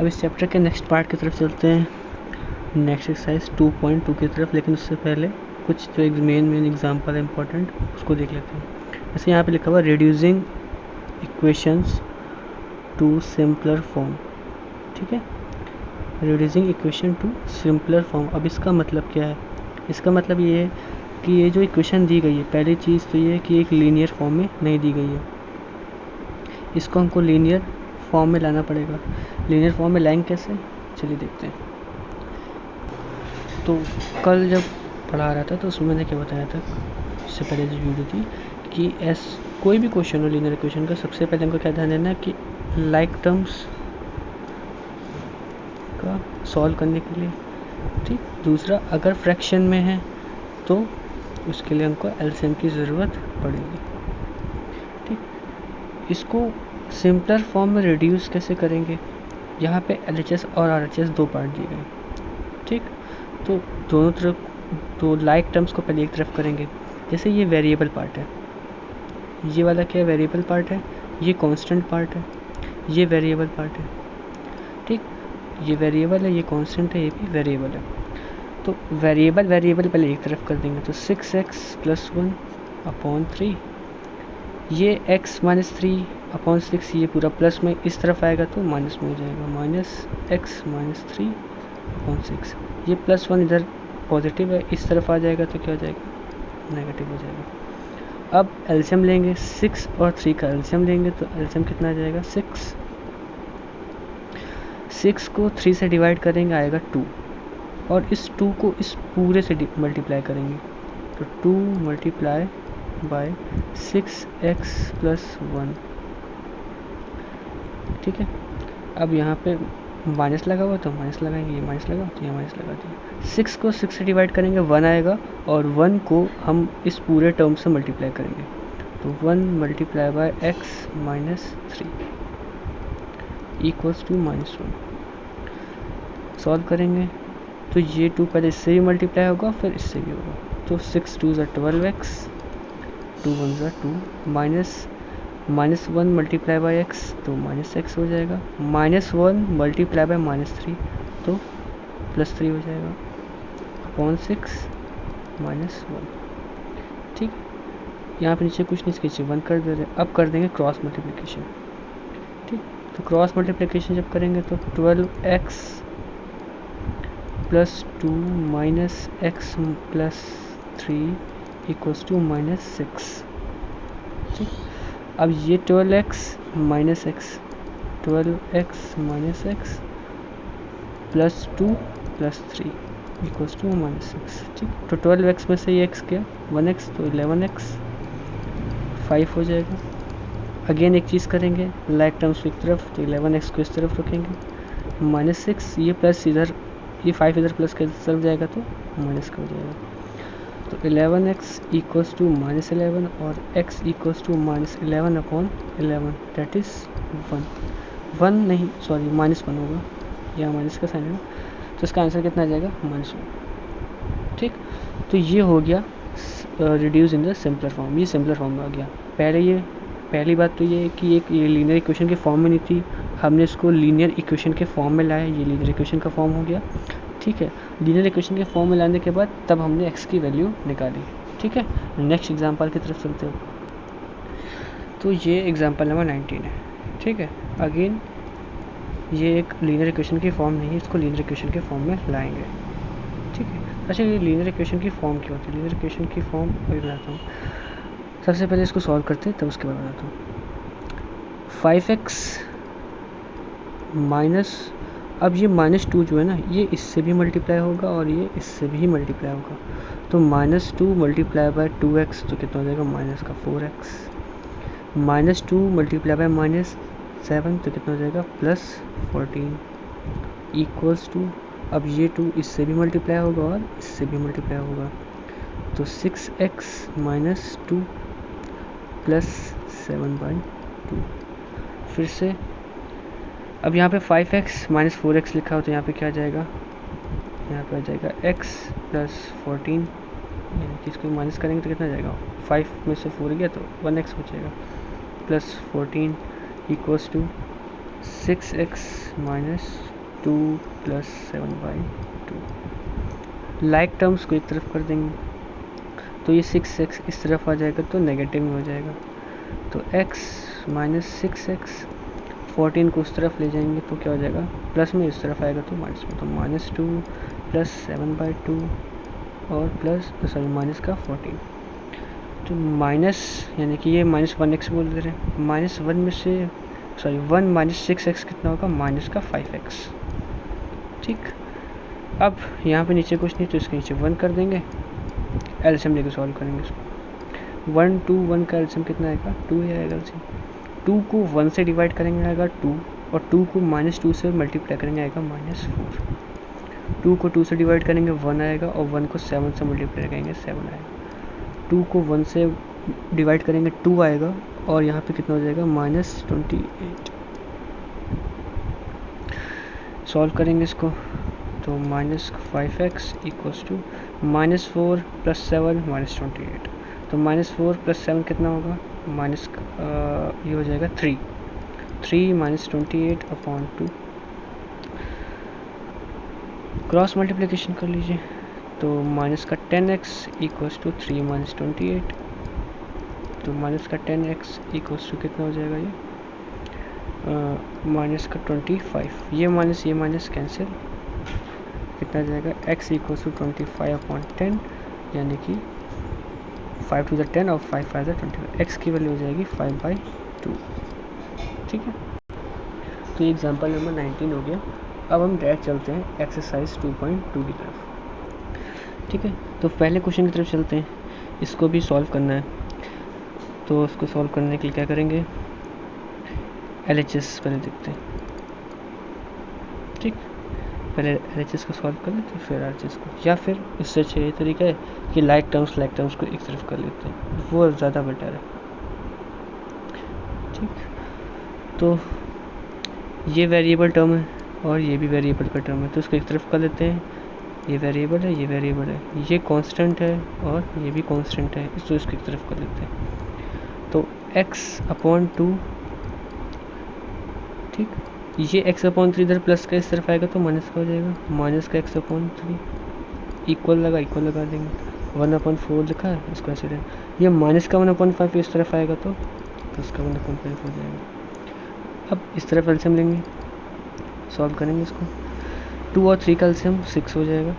अब इस चैप्टर के नेक्स्ट पार्ट की तरफ चलते हैं, नेक्स्ट एक्सरसाइज 2.2 की तरफ। लेकिन उससे पहले कुछ जो एक मेन एग्जांपल है इंपॉर्टेंट, उसको देख लेते हैं। जैसे यहाँ पे लिखा हुआ reducing equations to simpler form. ठीक है, reducing equation to simpler form. अब इसका मतलब क्या है? इसका मतलब ये है कि ये जो इक्वेशन दी गई है, पहली चीज़ तो ये है कि एक लीनियर फॉर्म में नहीं दी गई है, इसको हमको लीनियर फॉर्म में लाना पड़ेगा। लीनियर फॉर्म में लाएंगे कैसे, चलिए देखते हैं। तो कल जब पढ़ा रहा था तो उसमें मैंने क्या बताया था, इससे पहले जो वीडियो थी, कि कोई भी क्वेश्चन हो लीनियर इक्वेशन का, सबसे पहले हमको क्या ध्यान देना है कि लाइक टर्म्स का सॉल्व करने के लिए। ठीक, दूसरा अगर फ्रैक्शन में है तो उसके लिए हमको एलसीएम की ज़रूरत पड़ेगी। ठीक, इसको सिंपलर फॉर्म में रिड्यूस कैसे करेंगे? यहाँ पे एलएचएस और आरएचएस दो पार्ट दिए गए। ठीक, तो दोनों तरफ तो लाइक टर्म्स को पहले एक तरफ करेंगे। जैसे ये वेरिएबल पार्ट है, ये वाला क्या वेरिएबल पार्ट है, ये कांस्टेंट पार्ट है, ये वेरिएबल पार्ट है। ठीक, ये वेरिएबल है, ये कांस्टेंट है, ये भी वेरिएबल है। तो वेरिएबल पहले एक तरफ कर देंगे, तो 6x + 1 अपॉन 3, ये x - 3 अपॉन 6, ये पूरा प्लस में इस तरफ आएगा तो माइनस में हो जाएगा, -x - 3 अपॉन 6। ये +1 इधर पॉजिटिव है, इस तरफ आ जाएगा तो क्या हो जाएगा, नेगेटिव हो जाएगा। अब एलसीएम लेंगे, 6 और 3 का एलसीएम लेंगे, तो एलसीएम कितना आ जाएगा, 6 को 3 से डिवाइड करेंगे, आएगा 2, और इस 2 को इस पूरे से मल्टीप्लाई करेंगे, तो 2 × 6x + 1। ठीक है, अब यहाँ पे माइनस लगा हुआ तो माइनस लगाएंगे, ये माइनस लगा तो ये माइनस लगा दिया। 6 को 6 से डिवाइड करेंगे, 1 आएगा, और 1 को हम इस पूरे टर्म से मल्टीप्लाई करेंगे, तो 1 × x - 3 = -1। सॉल्व करेंगे तो ये 2 पहले इससे भी मल्टीप्लाई होगा, फिर इससे भी होगा, तो 6 × 2 = 12x, 2 × 1 = 2, -1 × x तो -x हो जाएगा, -1 × -3 तो +3 हो जाएगा, अपॉन 6 -1। ठीक, यहाँ पे नीचे कुछ नहीं, इसके 1 कर दे रहे। अब कर देंगे क्रॉस मल्टीप्लिकेशन। ठीक, तो क्रॉस मल्टीप्लिकेशन जब करेंगे तो 12x + 2 - x + 3 = -6। ठीक, अब ये 12x - x + 2 + 3 = -6। ठीक, तो 12x में से ये x गया, 1x तो 11x, 5 हो जाएगा। अगेन एक चीज़ करेंगे, लाइक टर्म्स एक तरफ, तो 11x को इस तरफ रखेंगे, -6, ये प्लस इधर, ये 5 इधर प्लस के तरफ जाएगा तो माइनस का हो जाएगा, तो 11x = -11 और x = -11/11, दैट इज़ 1 नहीं, सॉरी, -1 होगा, यहाँ माइनस का साइन है ना, तो इसका आंसर कितना आ जाएगा, -1। ठीक, तो ये हो गया reduce in the simpler form, ये सिंपलर फॉर्म में आ गया। पहली बात तो ये है कि एक ये लीनियर इक्वेशन के फॉर्म में नहीं थी, हमने इसको लीनियर इक्वेशन के फॉर्म में लाया, ये लीनियर इक्वेशन का फॉर्म हो गया। ठीक है, लीनियर इक्वेशन के फॉर्म में लाने के बाद तब हमने x की वैल्यू निकाली। ठीक है, नेक्स्ट एग्जांपल की तरफ चलते हो, तो ये एग्जांपल नंबर 19 है। ठीक है, अगेन ये एक लीनियर इक्वेशन की फॉर्म नहीं है, इसको लीनियर इक्वेशन के फॉर्म में लाएंगे। ठीक है, अच्छा, ये लीनियर इक्वेशन की फॉर्म क्या होती है? लीनियर इक्वेशन की फॉर्म अभी बताता हूँ, सबसे पहले इसको सॉल्व करते हैं तब उसके बाद बताता हूँ। 5x माइनस, अब ये -2 जो है ना, ये इससे भी मल्टीप्लाई होगा और ये इससे भी मल्टीप्लाई होगा, तो -2 × 2x तो कितना हो जाएगा, -4x, -2 × -7 तो कितना हो जाएगा, +14 = अब ये 2 इससे भी मल्टीप्लाई होगा और इससे भी मल्टीप्लाई होगा, तो 6x - 2 +7/2। फिर से अब यहाँ पे 5x - 4x लिखा हो तो यहाँ पे क्या आ जाएगा, यहाँ पे आ जाएगा x + 14, यानी कि इसको माइनस करेंगे तो कितना आ जाएगा, 5 में से 4 गया तो 1x हो जाएगा, +14 = 6x minus 2 plus 7/2। Like terms को एक तरफ कर देंगे तो ये 6x इस तरफ आ जाएगा तो नेगेटिव में हो जाएगा, तो x माइनस 6x, 14 को उस तरफ ले जाएंगे तो क्या हो जाएगा, प्लस में इस तरफ आएगा तो माइनस में, तो -2 प्लस 7/2 और प्लस सॉरी माइनस का 14, तो माइनस यानी कि ये -1x बोल दे रहे हैं, -1 में से सॉरी 1 माइनस 6x कितना होगा, माइनस का 5x। ठीक, अब यहाँ पे नीचे कुछ नहीं तो इसके नीचे 1 कर देंगे, एलसीएम लेके सॉल्व करेंगे इसको। 1 2 1 का एलसीएम कितना आएगा, 2 ही आएगा एलसीएम। 2 को 1 से डिवाइड करेंगे आएगा 2, और 2 को -2 से मल्टीप्लाई करेंगे आएगा -4। 2 को 2 से डिवाइड करेंगे 1 आएगा, और 1 को 7 से मल्टीप्लाई करेंगे 7 आएगा। 2 को 1 से डिवाइड करेंगे 2 आएगा, और यहाँ पे कितना हो जाएगा, -28। सॉल्व करेंगे इसको तो -5x इक्वल्स टू -4 प्लस 7 -28, तो -4 प्लस 7 कितना होगा, ये हो जाएगा 3 -28 अपॉन 2। क्रॉस मल्टीप्लिकेशन कर लीजिए तो माइनस का 10x इक्वल्स टू 3 -28, तो माइनस का 10x इक्वल्स टू कितना हो जाएगा, ये माइनस का 25, ये माइनस कैंसिल, कितना जाएगा, x इक्वल्स टू 25/10, यानी कि 5 to the 10 और 5 5 the 25, x की वैल्यू हो जाएगी 5/2। ठीक है, तो ये एग्जाम्पल नंबर 19 हो गया। अब हम डायरेक्ट चलते हैं एक्सरसाइज 2.2 की तरफ। ठीक है, तो पहले क्वेश्चन की तरफ चलते हैं, इसको भी सॉल्व करना है। तो इसको सॉल्व करने के लिए क्या करेंगे, LHS पहले देखते हैं। ठीक, पहले LHS को सॉल्व कर लेते हैं फिर RHS को, या फिर इससे अच्छा ये तरीका है कि लाइक टर्म्स को एक तरफ कर लेते हैं, वो ज़्यादा बेटर है। ठीक, तो ये वेरिएबल टर्म है और ये भी वेरिएबल का टर्म है, तो इसको एक तरफ कर लेते हैं। ये वेरिएबल है, ये वेरिएबल है, ये कांस्टेंट है और ये भी कांस्टेंट है, तो इसको एक तरफ कर लेते हैं। तो x/2, ठीक, ये x/3 इधर प्लस का इस तरफ आएगा तो माइनस का हो जाएगा, माइनस का x/3 इक्वल लगा देंगे। 1/4 लिखा है, इसको ऐसे रहेगा। ये माइनस का 1/5 इस तरफ आएगा तो प्लस का 1/5 हो जाएगा। अब इस तरफ एलसीएम लेंगे, सॉल्व करेंगे इसको। 2 और 3 का एलसीएम 6 हो जाएगा।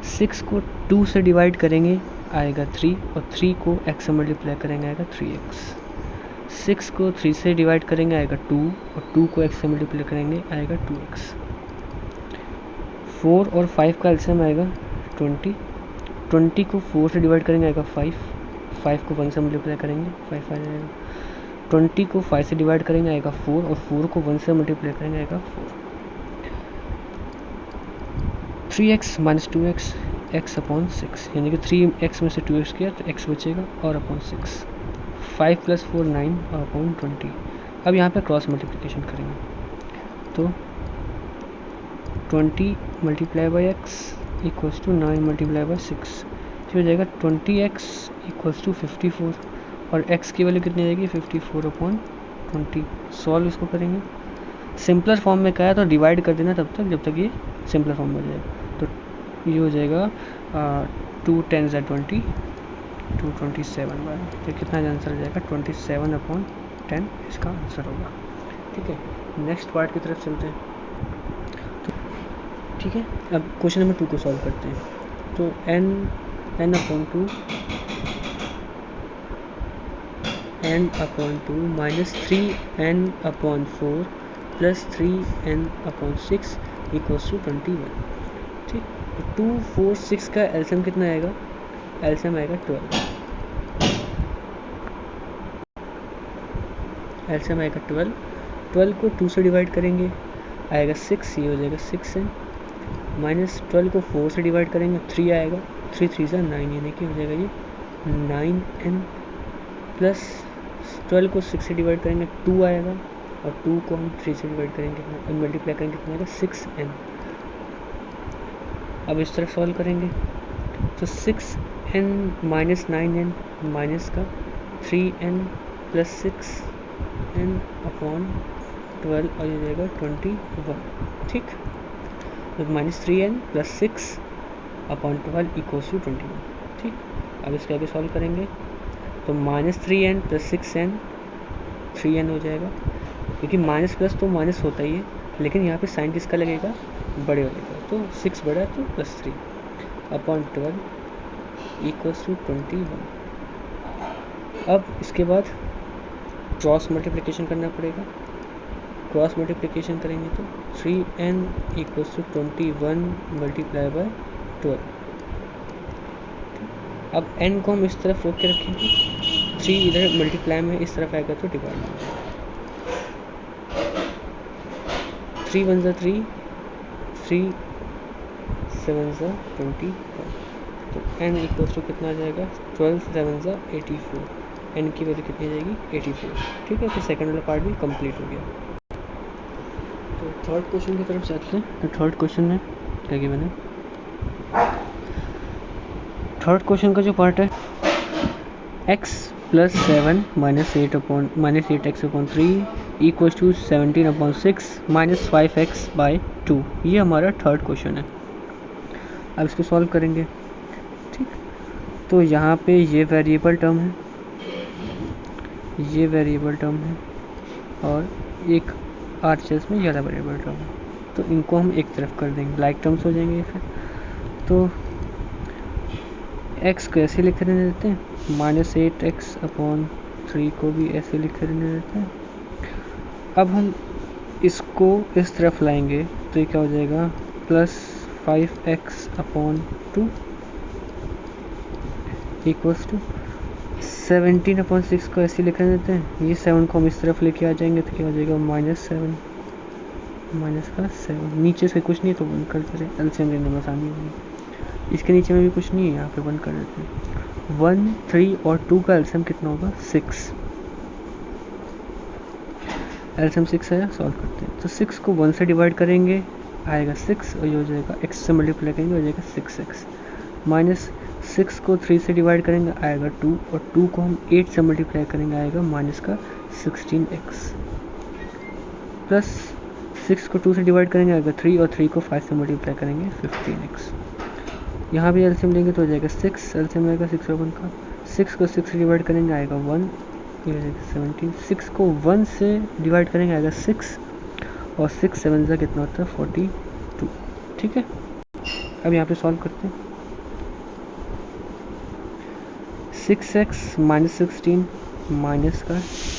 6 को 2 से डिवाइड करेंगे आएगा 3, और 3 को x से मल्टीप्लाई करेंगे आएगा 3x। 6 को 3 से डिवाइड करेंगे आएगा 2, और 2 को x से मल्टीप्लाई करेंगे आएगा 2x। 4 और 5 का एलसीएम आएगा 20। 20 को 4 से डिवाइड करेंगे आएगा 5, 5 को 1 से मल्टीप्लाई करेंगे 5 आ जाएगा। 20 को 5 से डिवाइड करेंगे आएगा 4, और 4 को 1 से मल्टीप्लाई करेंगे आएगा 4। 3x माइनस 2x, x/6, यानी कि 3x में से 2x किया तो x बचेगा और अपॉन 6। 5 + 4 9 और अपॉन 20। अब यहाँ पे क्रॉस मल्टीप्लिकेशन करेंगे तो 20 × x इक्वल्स टू 9 × 6, तो हो जाएगा 20x इक्वल्स टू 54, और x की वैल्यू कितनी आएगी 54/20। सॉल्व इसको करेंगे, सिंपलर फॉर्म में क्या है तो डिवाइड कर देना तब तक जब तक ये सिंपलर फॉर्म में हो जाएगा। तो ये हो जाएगा 2 10 × 20, 227, तो कितना आंसर हो जाएगा 27/10 इसका आंसर होगा। ठीक है, नेक्स्ट पार्ट की तरफ चलते हैं। तो ठीक है, अब क्वेश्चन नंबर 2 को सॉल्व करते हैं। तो n/2 n/2 minus 3n/4 plus 3n/6 equals to 21। ठीक, तो 2 4 6 का एलसीएम कितना आएगा, एलसीएम आएगा 12, एलसीएम आएगा 12। 12 को 2 से डिवाइड करेंगे आएगा 6, ये हो जाएगा 6n, माइनस 12 को 4 से डिवाइड करेंगे 3 आएगा, 3 3 से 9, यानी कि हो जाएगा ये 9n, प्लस 12 को 6 से डिवाइड करेंगे 2 आएगा, और 2 को हम 3 से डिवाइड करेंगे मल्टीप्लाई करेंगे कितना आएगा 6n। अब इस तरफ सॉल्व करेंगे तो 6n माइनस 9n माइनस का 3n प्लस 6n अपॉन 12 और ये हो जाएगा 21, ठीक। तो -3n + 6/12 = 21, ठीक। अब इसके आगे सॉल्व करेंगे तो -3n + 6n 3n हो जाएगा, क्योंकि माइनस प्लस तो माइनस होता ही है, लेकिन यहाँ पे साइन किसका लगेगा, बड़े वाले का, तो 6 बड़ा तो +3/12 = 21। अब इसके बाद क्रॉस मल्टीप्लिकेशन करना पड़ेगा। क्रॉस मल्टीप्लिकेशन करेंगे तो 3n = 21 × 12। अब n को हम इस तरफ रोक के रखेंगे, 3 इधर मल्टीप्लाई में इस तरफ आएगा तो डिवाइड में, 3 × 1 = 3, 3 × 7 = 21, तो n = कितना आ जाएगा, 12 × 7 = 84, n की वैल्यू कितनी आ जाएगी, 84, ठीक है। तो सेकंड वाला पार्ट भी कंप्लीट हो गया। तो थर्ड क्वेश्चन की तरफ चलते हैं। तो थर्ड क्वेश्चन में क्या किया मैंने, थर्ड क्वेश्चन का जो पार्ट है, x + 7 - 8x/3 = 17/6 - 5x/2, ये हमारा थर्ड क्वेश्चन है। अब इसको सॉल्व करेंगे, ठीक। तो यहाँ पे ये वेरिएबल टर्म है, ये वेरिएबल टर्म है, और एक आरचेस में ज़्यादा वेरिएबल टर्म है, तो इनको हम एक तरफ कर देंगे, लाइक टर्म्स हो जाएंगे फिर। तो x को ऐसे लिख रहने देते हैं, -8x/3 को भी ऐसे लिख रहने देते हैं। अब हम इसको इस तरफ लाएंगे तो ये क्या हो जाएगा, +5x/2 = 17/6 को ऐसे लिख देते हैं। ये 7 को हम इस तरफ लेके आ जाएंगे तो क्या हो जाएगा, -7 -7, नीचे से कुछ नहीं तो बंद कर देते हैं, एलसीएम लेने में आसानी होगी। इसके नीचे में भी कुछ नहीं है, यहाँ पे बंद कर देते हैं। 1, 3 और 2 का एलसीएम कितना होगा, 6, एलसीएम 6 आया, सॉल्व करते हैं। तो 6 को 1 से डिवाइड करेंगे आएगा 6, और ये हो जाएगा x से मल्टीप्लाई करेंगे हो जाएगा 6x, -6 को 3 से डिवाइड करेंगे आएगा 2, और 2 को हम 8 से मल्टीप्लाई करेंगे आएगा -16x, प्लस 6 को 2 से डिवाइड करेंगे आएगा 3, और 3 को 5 से मल्टीप्लाई करेंगे 15x। यहाँ भी एलसीएम लेंगे तो हो जाएगा 6, एलसीएम आएगा 6 और 1 का, 6 को 6 से डिवाइड करेंगे आएगा 1, ये हो जाएगा 17, 6 को 1 से डिवाइड करेंगे आएगा 6, और 6 7 से कितना होता है, 42, ठीक है। अब यहाँ पे सॉल्व करते हैं। 6x - 16 माइनस का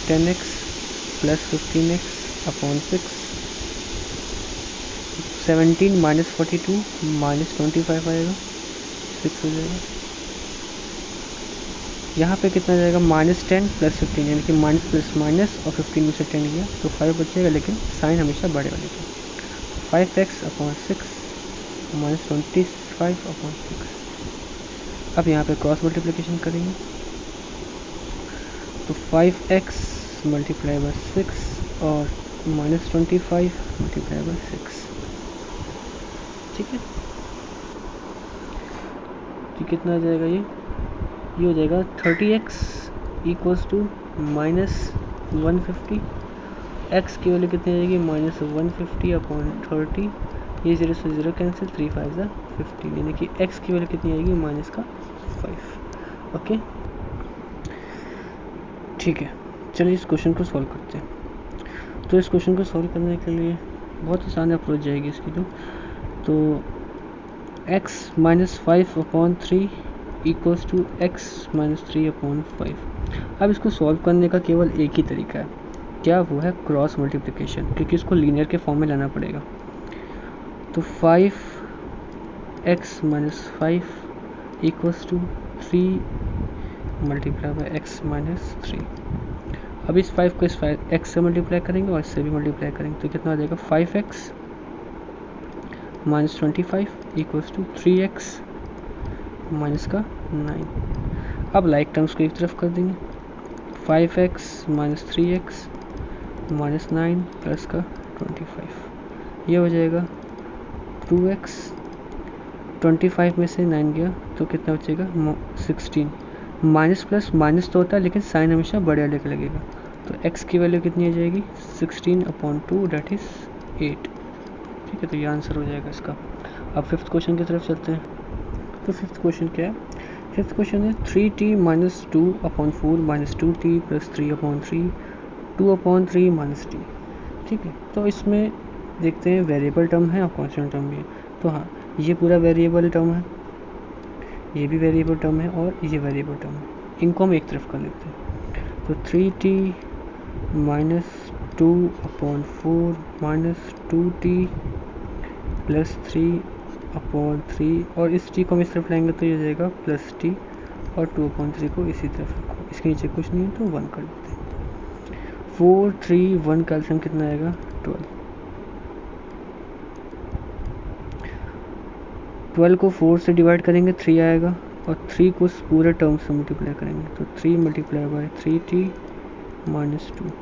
10x + 15x/6, 17 - 42 -25 आएगा, 6 हो जाएगा। यहाँ पे कितना जाएगा, -10 + 15, यानी कि माइनस प्लस माइनस, और 15 में से 10 गया तो 5 बचेगा, लेकिन साइन हमेशा बड़े वाले का। 5x/6 -25/6। अब यहाँ पे क्रॉस मल्टीप्लिकेशन करेंगे तो 5x × 6 और -25 × 6, ठीक है। तो कितना आ जाएगा, ये हो जाएगा 30x = -150, x की वैल्यू कितनी आ जाएगी, -150/30, ये 0 से 0 कैंसिल, 3 5 = 15, यानी कि x की वैल्यू कितनी आएगी, -5, ओके, ठीक है। चलिए इस क्वेश्चन को सॉल्व करते हैं। तो इस क्वेश्चन को सॉल्व करने के लिए बहुत आसान अप्रोच जाएगी इसकी, तो x - 5/3 = x - 3/5। अब इसको सॉल्व करने का केवल एक ही तरीका है, क्या, वो है क्रॉस मल्टीप्लिकेशन, क्योंकि इसको लीनियर के फॉर्म में लाना पड़ेगा। तो 5x - 5 = 3 × x - 3। अब इस 5 को इस x से मल्टीप्लाई करेंगे और इससे भी मल्टीप्लाई करेंगे तो कितना आ जाएगा, 5x - 25 = 3x - 9। अब लाइक टर्म्स को एक तरफ कर देंगे, 5x - 3x - 9 प्लस का 25, ये हो जाएगा 2x, 25 में से 9 गया तो कितना बचेगा, 16। माइनस प्लस माइनस तो होता है, लेकिन साइन हमेशा बड़े वाले का लगेगा, तो x की वैल्यू कितनी आ जाएगी 16/2 डेट इज़ 8। ठीक है, तो ये आंसर हो जाएगा इसका। अब फिफ्थ क्वेश्चन की तरफ चलते हैं। तो फिफ्थ क्वेश्चन क्या है? फिफ्थ क्वेश्चन है 3t - 2/4 - 2t + 3/3 2/3 - t। ठीक है, तो इसमें देखते हैं वेरिएबल टर्म है और कांस्टेंट टर्म भी है। तो हाँ, ये पूरा वेरिएबल टर्म है, ये भी वेरिएबल टर्म है और ये वेरिएबल टर्म है, इनको हम एक तरफ कर लेते हैं। तो 3t - 2/4 - 2t + 3/3 और इस t को हम इस तरफ लाएंगे तो ये हो जाएगा +t और 2/3 को इसी तरफ रखो। इसके नीचे कुछ नहीं है तो 1 कर देते हैं। 4 3 1 का एलसीएम कितना आएगा 12। 12 को 4 से डिवाइड करेंगे 3 आएगा और 3 को पूरे टर्म से मल्टीप्लाई करेंगे तो 3 × 3t - 2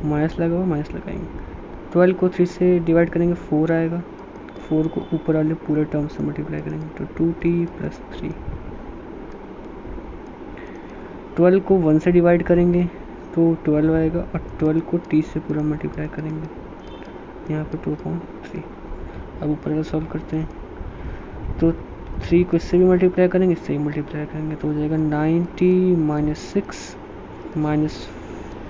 माइनस लगा हुआ माइनस लगाएंगे। 12 को 3 से डिवाइड करेंगे 4 आएगा, 4 को ऊपर वाले पूरे टर्म से मल्टीप्लाई करेंगे तो 2t + 3। 12 को 1 से डिवाइड करेंगे तो 12 आएगा और 12 को t से पूरा मल्टीप्लाई करेंगे, यहाँ पर 2/3। अब ऊपर का सॉल्व करते हैं तो 3 को इससे भी मल्टीप्लाई करेंगे, इससे भी मल्टीप्लाई करेंगे तो हो जाएगा 90 - 6 माइनस,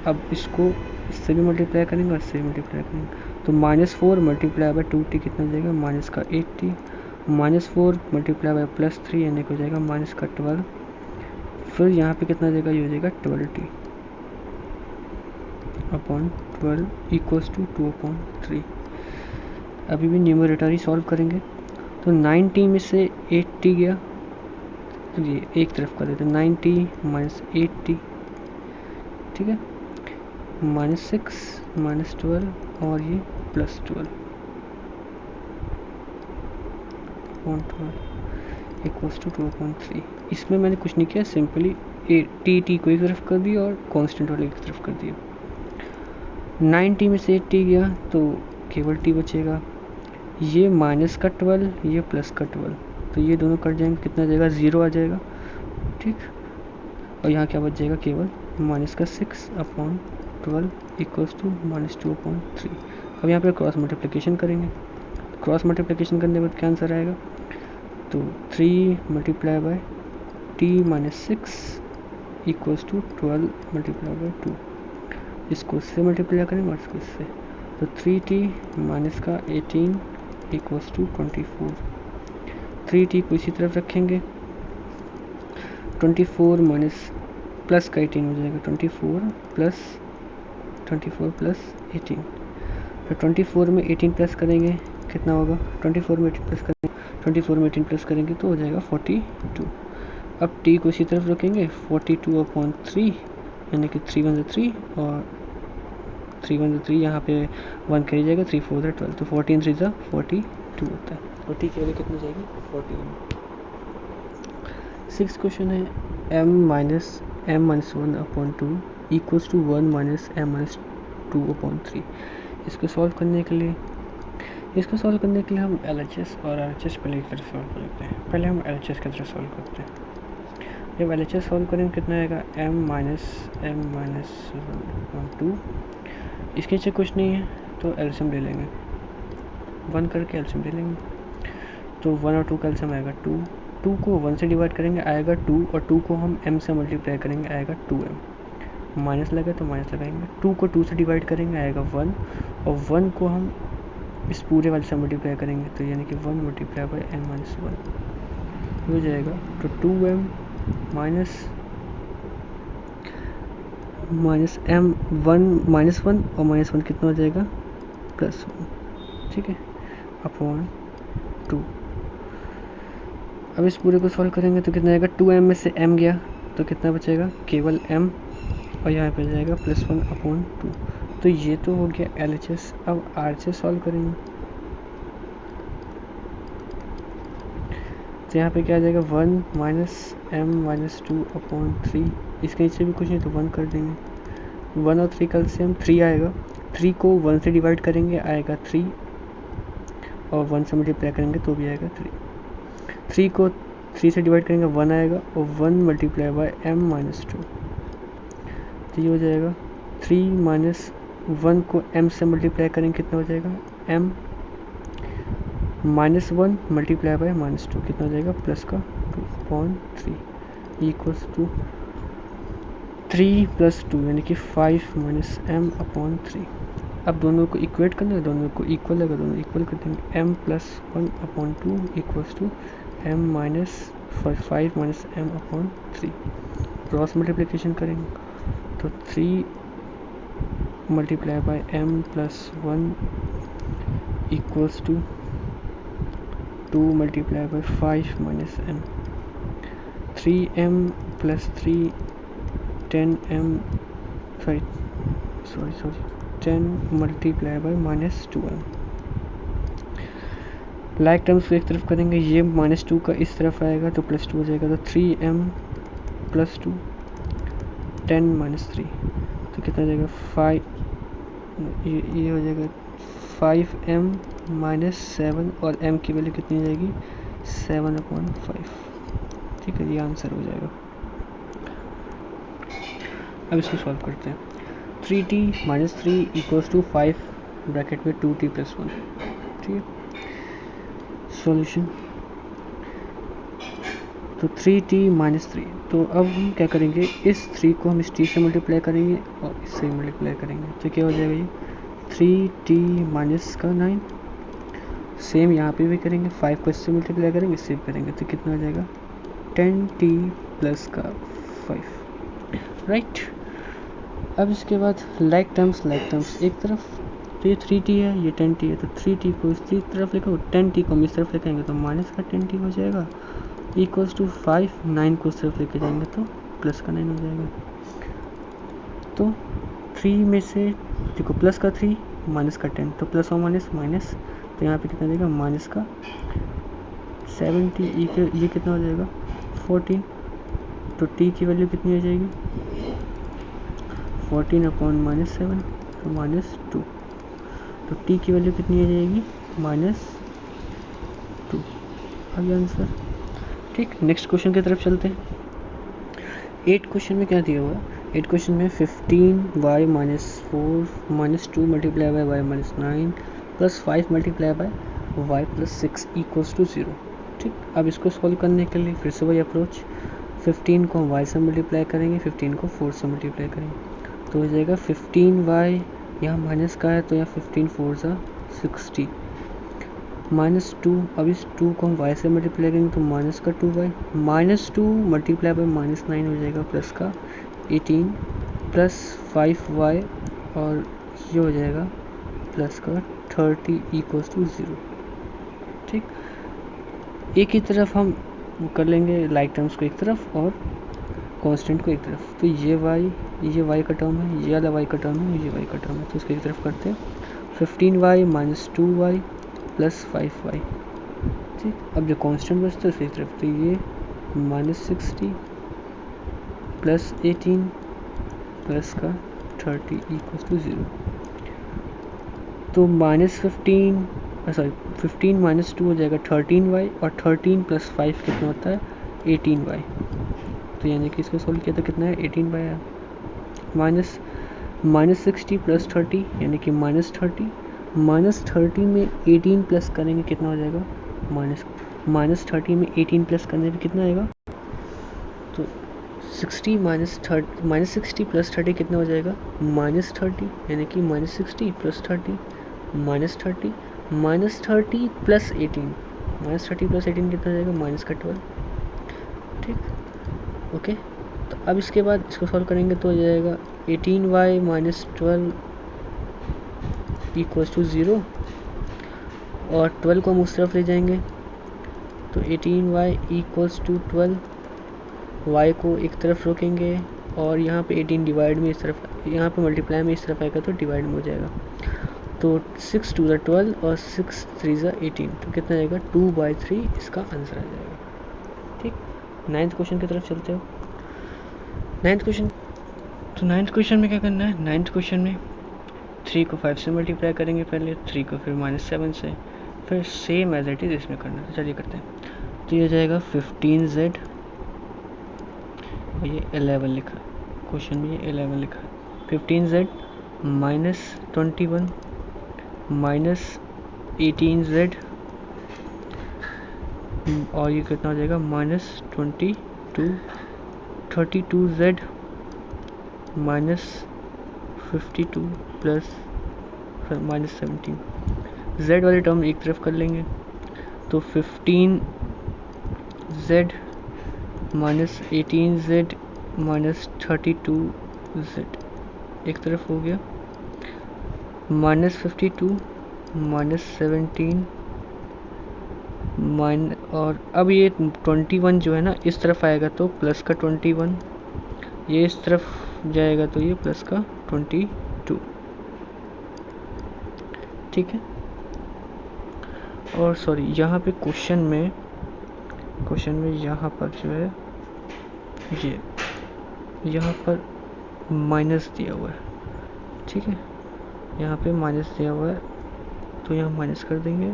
अब इसको इससे भी मल्टीप्लाई करेंगे और इससे भी मल्टीप्लाई करेंगे तो -4 × 2t कितना हो जाएगा -8t, -4 × +3 यानी कि हो जाएगा -12। फिर यहाँ पे कितना हो जाएगा, ये हो जाएगा 12t/12 = 2/3। अभी भी न्यूमरेटर ही सॉल्व करेंगे तो 9t में से 8t गया तो ये एक तरफ कर देते हैं 9t - 8t। ठीक है, -6 -12 और ये +12 = 2/3। इसमें मैंने कुछ नहीं किया, सिंपली टी को एक तरफ कर दिया और कांस्टेंट वाले एक तरफ कर दिया। 9t में से 8t गया तो केवल t बचेगा, ये -12 ये +12 तो ये दोनों कट जाएंगे, कितना जाएगा 0 आ जाएगा। ठीक, और यहाँ क्या बच जाएगा केवल -6/12 = -2/3। अब यहाँ पे क्रॉस मल्टीप्लिकेशन करेंगे, क्रॉस मल्टीप्लिकेशन करने के बाद क्या आंसर आएगा, तो 3 × t - 6 = 12 × 2। इसको इससे मल्टीप्लाई करेंगे और इसको इससे तो 3t - 18 = 24। 3t को इसी तरफ रखेंगे, 24 माइनस प्लस का 18 हो जाएगा, 24 प्लस 18। तो 24 में 18 प्लस करेंगे कितना होगा, 24 में 18 प्लस करेंगे 24 में 18 प्लस करेंगे तो हो जाएगा 42। अब t को इसी तरफ रखेंगे 42/3 यानी कि 3 × 3 और 3 × 3 यहाँ पे 1 करी जाएगा, 3 4 12 तो 14 3 42 होता है और t की वैल्यू कितनी जाएगी 14। 6 क्वेश्चन है m - m - 1/2 = 1 - m - 2/3। इसको सॉल्व करने के लिए हम LHS और RHS पहले की तरफ सॉल्व करते हैं। पहले हम LHS की तरफ सॉल्व करते हैं। जब LHS सॉल्व करेंगे कितना आएगा, m - m - 1/2। इसके नीचे कुछ नहीं है तो एलसीएम ले लेंगे, 1 करके एलसीएम ले लेंगे तो 1 और 2 का एलसीएम आएगा 2। 2 को 1 से डिवाइड करेंगे आएगा 2 और 2 को हम m से मल्टीप्लाई करेंगे आएगा 2m। माइनस लगा तो माइनस लगाएंगे, 2 को 2 से डिवाइड करेंगे आएगा 1 और 1 को हम इस पूरे वाले से मल्टीप्लाई करेंगे तो यानी कि 1 × m - 1 हो जाएगा। तो 2m माइनस m 1 और -1 कितना हो जाएगा +1। ठीक है, अपॉन 2। अब इस पूरे को सॉल्व करेंगे तो कितना आएगा, 2m में से m गया तो कितना बचेगा केवल m और यहाँ पे जाएगा +1/2। तो ये तो हो गया LHS। अब RHS सॉल्व करेंगे तो यहाँ पे क्या आ जाएगा 1 - m - 2/3। इसके नीचे भी कुछ नहीं तो 1 कर देंगे, 1 और 3 का एलसीएम 3 आएगा, 3 को 1 से डिवाइड करेंगे आएगा 3 और 1 से मल्टीप्लाई करेंगे तो भी आएगा 3। 3 को 3 से डिवाइड करेंगे 1 आएगा और 1 × m - 2 तो ये हो जाएगा 3 माइनस 1 को m से मल्टीप्लाई करेंगे कितना हो जाएगा, m minus 1 multiply by minus 2 कितना हो जाएगा, प्लस का 2/3 इक्वल्स टू 3 प्लस 2 यानी कि 5 माइनस m अपॉन 3। अब दोनों को इक्वेट करना है, दोनों को इक्वल है, दोनों इक्वल कर देंगे, m plus 1 upon 2 equals to m minus 5 minus m upon 3। Cross multiplication करेंगे तो 3 multiply by m plus 1 equals to 2 multiply by 5 minus m, 3m plus 3 10m 10 multiply by minus 2m। Like terms को एक तरफ करेंगे, ये minus 2 का इस तरफ आएगा तो प्लस 2 हो जाएगा, तो 3m प्लस 2 10 माइनस 3 तो कितना हो जाएगा 5, ये हो जाएगा 5m माइनस 7 और m की वैल्यू कितनी हो जाएगी 7/5। ठीक है, ये आंसर हो जाएगा। अब इसको सॉल्व करते हैं। 3t minus 3 equals to 5 bracket में 2t प्लस 1। ठीक है, सॉल्यूशन तो 3t माइनस 3, तो अब हम क्या करेंगे, इस 3 को हम इस t से मल्टीप्लाई करेंगे और इससे मल्टीप्लाई करेंगे तो क्या हो जाएगा ये 3t माइनस का 9। सेम यहाँ पे भी करेंगे, 5 को इससे मल्टीप्लाई करेंगे, इससे भी करेंगे तो कितना हो जाएगा 10t प्लस का 5। राइट, अब इसके बाद लाइक टर्म्स एक तरफ, तो ये 3t है, ये 10t है, तो 3t को इस तरफ लिखो, 10t को हम इस तरफ लिखेंगे तो माइनस का 10t हो जाएगा इक्वल्स टू 5, 9 को इस तरफ लेके जाएंगे तो प्लस का 9 हो जाएगा। तो 3 में से देखो प्लस का 3 माइनस का 10, तो प्लस और माइनस माइनस, तो यहाँ पे कितना देगा माइनस का 70, ये कितना हो जाएगा 14, तो t की वैल्यू कितनी हो जाएगी 14 अपॉन माइनस 7 तो माइनस 2, तो t की वैल्यू कितनी हो जाएगी -2। अब आंसर। ठीक, नेक्स्ट क्वेश्चन की तरफ चलते हैं। 8 क्वेश्चन में क्या दिया हुआ है, 8 क्वेश्चन में 15y minus 4 minus 2 multiply by y minus 9 plus 5 multiply by y plus 6 equals to 0। ठीक, अब इसको सॉल्व करने के लिए फिर से वही अप्रोच, 15 को हम y से मल्टीप्लाई करेंगे, 15 को 4 से मल्टीप्लाई करेंगे तो हो जाएगा 15y, यहाँ माइनस का है तो यहाँ 15 4 सा 60 माइनस 2, अब इस 2 को हम y से मल्टीप्लाई करेंगे तो माइनस का 2y, minus 2 multiply by minus 9 हो जाएगा प्लस का 18 प्लस 5y और ये हो जाएगा प्लस का 30 इक्वल्स टू 0। ठीक, एक ही तरफ हम कर लेंगे लाइक टर्म्स को एक तरफ और कांस्टेंट को एक तरफ, तो ये y का टर्म है, ये वाला y का टर्म है, ये y का टर्म है, तो इसको एक तरफ करते हैं 15y minus 2y plus 5y। ठीक, अब जो कांस्टेंट बचता है उसकी तरफ, तो ये -60 प्लस 18 प्लस का 30 इक्वल्स टू 0। तो -15 माइनस 2 हो जाएगा 13y और 13 प्लस 5 कितना होता है 18y, तो यानी कि इसको सोल्व किया तो कितना है 18y है। -60 प्लस 30 यानी कि -30, -30 में 18 प्लस करेंगे कितना हो जाएगा -30 में 18 प्लस करने पे कितना आएगा, तो 60 -60 प्लस 30 कितना हो जाएगा -30, यानी कि -60 प्लस 30 -30 -30 प्लस 18, -30 प्लस 18 कितना हो जाएगा -12। ठीक, ओके, तो अब इसके बाद इसको सॉल्व करेंगे तो हो जाएगा 18y माइनस 12 इक्वल्स टू 0 और 12 को हम उस तरफ ले जाएंगे तो 18y इक्वल्स टू 12, y को एक तरफ रोकेंगे और यहाँ पे 18 डिवाइड में इस तरफ, यहाँ पे मल्टीप्लाई में इस तरफ आएगा तो डिवाइड में हो जाएगा, तो 6 2 ज़ा 12 और 6 3 ज़ा 18, तो कितना आएगा 2/3 इसका आंसर आ जाएगा। ठीक, 9th क्वेश्चन की तरफ चलते हो। 9th क्वेश्चन, तो 9th क्वेश्चन में क्या करना है, 9th क्वेश्चन में 3 को 5 से मल्टीप्लाई करेंगे पहले, 3 को फिर -7 से, फिर सेम एज इट इज़ इसमें करना है। तो चलिए करते हैं, तो ये जाएगा 15z और ये 11 लिखा है क्वेश्चन में, ये 11 लिखा है 15z माइनस 21 माइनस 18z और ये कितना हो जाएगा minus 22 32z minus 52 plus minus 17 z वाली टर्म एक तरफ कर लेंगे तो 15z minus 18z minus 32z एक तरफ हो गया माइनस 52 माइनस 17 और अब ये 21 जो है ना इस तरफ आएगा तो प्लस का 21 ये इस तरफ जाएगा तो ये प्लस का 22 ठीक है। और सॉरी यहाँ पे क्वेश्चन में यहाँ पर जो है ये यहाँ पर माइनस दिया हुआ है ठीक है, यहाँ पे माइनस दिया हुआ है तो यहाँ माइनस कर देंगे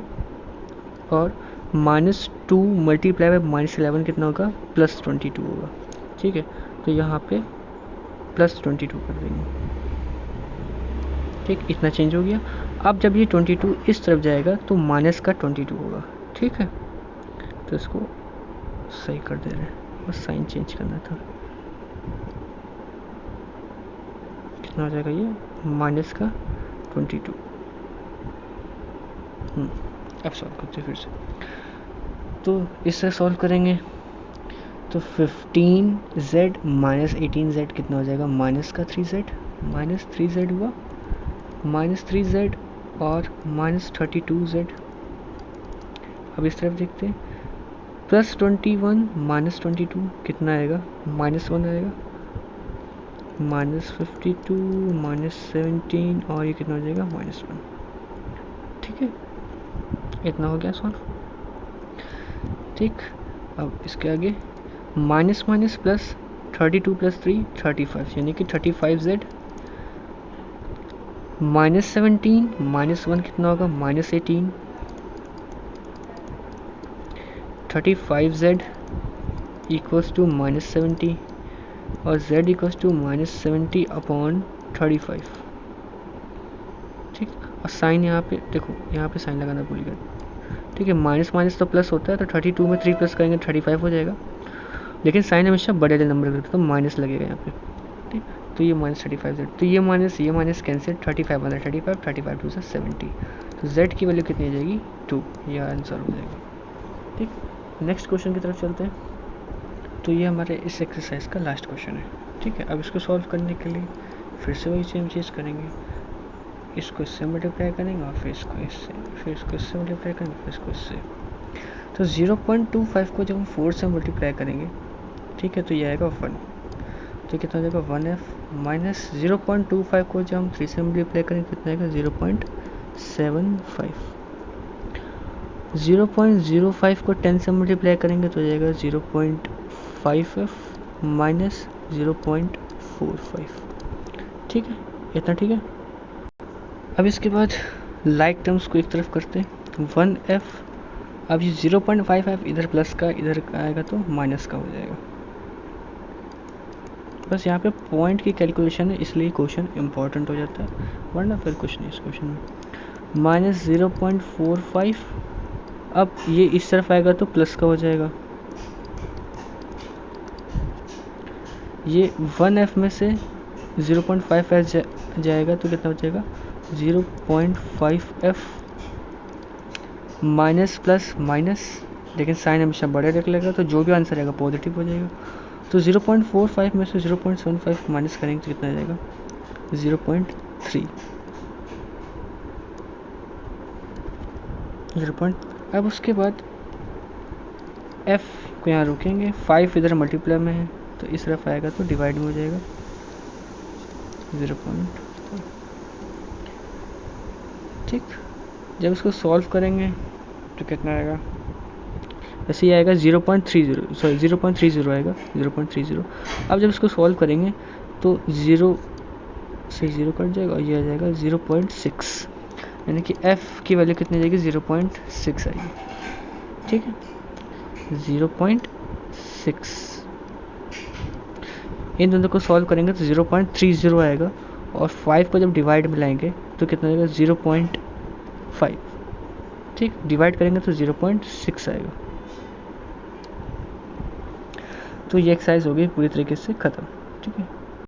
और -2 मल्टीप्लाई बाय -11 कितना होगा +22 होगा ठीक है, तो यहाँ पे +22 कर देंगे ठीक, इतना चेंज हो गया। अब जब ये 22 इस तरफ जाएगा तो माइनस का 22 होगा ठीक है, तो इसको सही कर दे रहे हैं, बस साइन चेंज करना था। कितना हो जाएगा ये माइनस का 22। अब सॉल्व करते हैं फिर से, तो इससे सॉल्व करेंगे तो 15z माइनस 18z कितना हो जाएगा माइनस का 3z माइनस 3z हुआ माइनस 3z और माइनस 32z। अब इस तरफ देखते हैं प्लस 21 माइनस 22 कितना आएगा -1 आएगा माइनस 52 माइनस 17 और ये कितना हो जाएगा -1 ठीक है, इतना हो गया सॉल्व ठीक। अब इसके आगे माइनस माइनस प्लस 32 प्लस 3 35 यानी कि 35z माइनस 17 -1 कितना होगा -18 35z इक्वल्स टू -70 और z इक्वल्स टू -70 अपॉन 35 ठीक। और साइन यहाँ पे देखो, यहाँ पे साइन लगाना भूल गया ठीक है, माइनस माइनस तो प्लस होता है तो 32 में 3 प्लस करेंगे 35 हो जाएगा, लेकिन साइन हमेशा बड़े नंबर करते तो माइनस लगेगा यहाँ पे ठीक। तो ये -35z तो ये माइनस कैंसिल 35 वाला 35 2 से 70 तो z की वैल्यू कितनी आ जाएगी 2, ये आंसर हो जाएगा ठीक। नेक्स्ट क्वेश्चन की तरफ चलते हैं, तो ये हमारे इस एक्सरसाइज का लास्ट क्वेश्चन है ठीक है। अब इसको सॉल्व करने के लिए फिर से वही सेम चीज़ करेंगे, इसको इससे मल्टीप्लाई करेंगे और फिर इसको इससे, फिर इसको इससे मल्टीप्लाई करेंगे, फिर इसको इससे। तो 0.25 को जब हम 4 से मल्टीप्लाई करेंगे ठीक है तो ये आएगा 1, तो कितना हो जाएगा 1f माइनस 0.25 को जब हम 3 से मल्टीप्लाई करेंगे कितना आएगा 0.75। 0.05 को 10 से मल्टीप्लाई करेंगे तो हो जाएगा 0.5f माइनस 0.45 ठीक है, इतना ठीक है। अब इसके बाद लाइक टर्म्स को एक तरफ करते हैं 1f, अब ये 0.55 इधर प्लस का इधर आएगा तो माइनस का हो जाएगा। बस यहाँ पे पॉइंट की कैलकुलेशन है इसलिए क्वेश्चन इंपॉर्टेंट हो जाता है, वरना फिर कुछ नहीं इस क्वेश्चन में। माइनस 0.45 अब ये इस तरफ आएगा तो प्लस का हो जाएगा, ये 1f में से 0.5f जाएगा तो कितना हो जाएगा 0.5f माइनस प्लस माइनस, लेकिन साइन हमेशा बड़े रख लेगा तो जो भी आंसर आएगा पॉजिटिव हो जाएगा। तो 0.45 में से 0.75 माइनस करेंगे तो कितना आ जाएगा 0.3। अब उसके बाद f को यहाँ रोकेंगे, 5 इधर मल्टीप्लाई में है तो इस तरफ आएगा तो डिवाइड में हो जाएगा 0. ठीक, जब इसको सॉल्व करेंगे तो कितना आएगा, ऐसे ही आएगा 0.30, सॉरी 0.30 आएगा 0.30। अब जब इसको सॉल्व करेंगे तो 0 से 0 कट जाएगा और ये आ जाएगा 0.6, यानी कि f की वैल्यू कितनी जाएगी 0.6 आएगी ठीक है, 0.6। इन दोनों को सॉल्व करेंगे तो 0.30 आएगा और 5 को जब डिवाइड में लाएंगे तो कितना आएगा 0.5, ठीक, डिवाइड करेंगे तो 0.6 आएगा। तो ये एक्सरसाइज हो गई पूरी तरीके से ख़त्म, ठीक है।